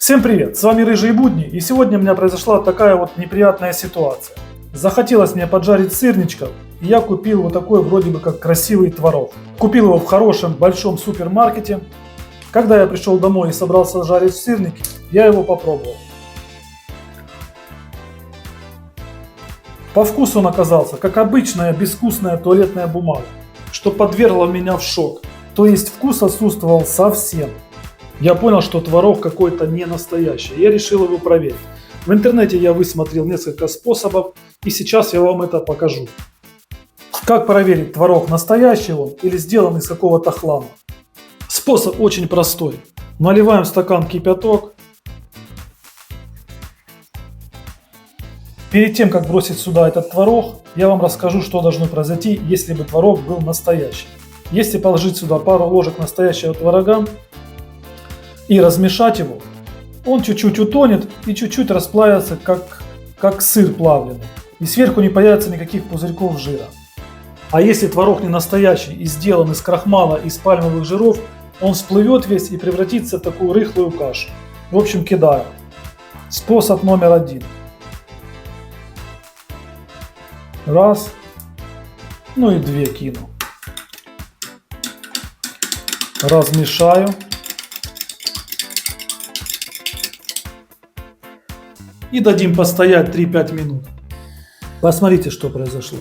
Всем привет, с вами Рыжие Будни, и сегодня у меня произошла такая вот неприятная ситуация. Захотелось мне поджарить сырничков, и я купил вот такой вроде бы как красивый творог. Купил его в хорошем большом супермаркете. Когда я пришел домой и собрался жарить сырники, я его попробовал. По вкусу он оказался как обычная безвкусная туалетная бумага, что подвергло меня в шок. То есть вкус отсутствовал совсем. Я понял, что творог какой-то не настоящий. Я решил его проверить. В интернете я высмотрел несколько способов, и сейчас я вам это покажу. Как проверить, творог настоящий он или сделан из какого-то хлама? Способ очень простой. Наливаем в стакан кипяток. Перед тем, как бросить сюда этот творог, я вам расскажу, что должно произойти, если бы творог был настоящий. Если положить сюда пару ложек настоящего творога и размешать его, он чуть-чуть утонет и чуть-чуть расплавится, как сыр плавленый. И сверху не появится никаких пузырьков жира. А если творог не настоящий и сделан из крахмала и из пальмовых жиров, он всплывет весь и превратится в такую рыхлую кашу. В общем, кидаем. Способ номер 1. Раз. Ну и 2 кину. Размешаю. И дадим постоять 3-5 минут. Посмотрите, что произошло.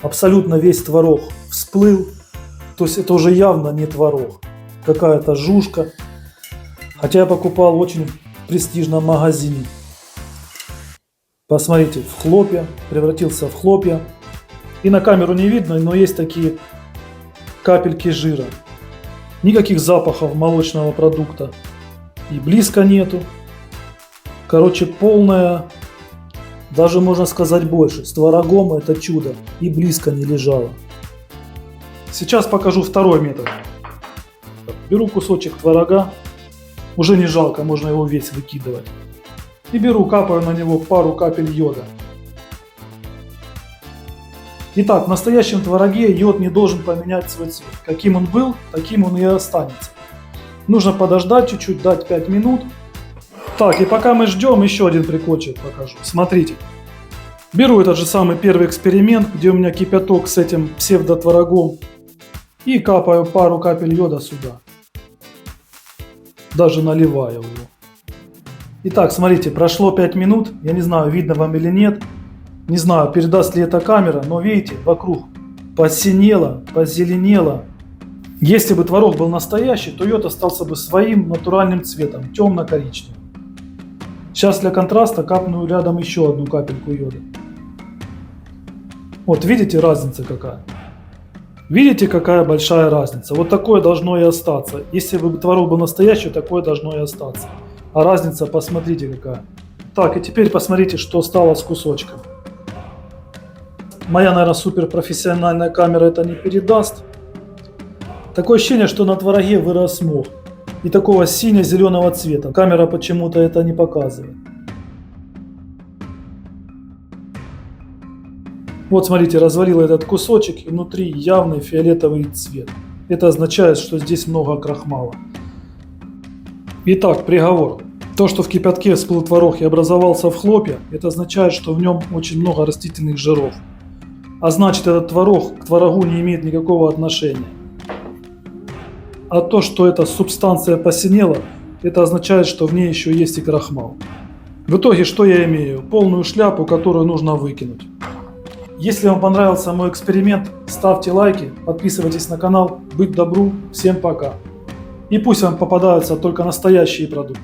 Абсолютно весь творог всплыл. То есть это уже явно не творог. Какая-то жушка. Хотя я покупал в очень престижном магазине. Посмотрите, в хлопья. Превратился в хлопья. И на камеру не видно, но есть такие капельки жира. Никаких запахов молочного продукта и близко нету. Короче, полная, даже можно сказать больше, с творогом это чудо и близко не лежало. Сейчас покажу второй метод. Беру кусочек творога, уже не жалко, можно его весь выкидывать. И беру, капаю на него пару капель йода. Итак, в настоящем твороге йод не должен поменять свой цвет. Каким он был, таким он и останется. Нужно подождать чуть-чуть, дать 5 минут. Так, и пока мы ждем, еще один прикольчик покажу. Смотрите. Беру этот же самый первый эксперимент, где у меня кипяток с этим псевдотворогом. И капаю пару капель йода сюда. Даже наливаю его. Итак, смотрите, прошло 5 минут. Я не знаю, видно вам или нет. Не знаю, передаст ли эта камера, но видите, вокруг посинело, позеленело. Если бы творог был настоящий, то йод остался бы своим натуральным цветом, темно-коричневым. Сейчас для контраста капну рядом еще одну капельку йода. Вот видите, разница какая? Видите, какая большая разница? Вот такое должно и остаться. Если бы творог был настоящий, такое должно и остаться. А разница, посмотрите какая. Так, и теперь посмотрите, что стало с кусочком. Моя, наверное, суперпрофессиональная камера это не передаст. Такое ощущение, что на твороге вырос мох. И такого сине-зеленого цвета. Камера почему-то это не показывает. Вот смотрите, развалил этот кусочек, и внутри явный фиолетовый цвет. Это означает, что здесь много крахмала. Итак, приговор. То, что в кипятке всплыл творог и образовался в хлопья, это означает, что в нем очень много растительных жиров. А значит, этот творог к творогу не имеет никакого отношения. А то, что эта субстанция посинела, это означает, что в ней еще есть и крахмал. В итоге, что я имею? Полную шляпу, которую нужно выкинуть. Если вам понравился мой эксперимент, ставьте лайки, подписывайтесь на канал. Быть добру, всем пока. И пусть вам попадаются только настоящие продукты.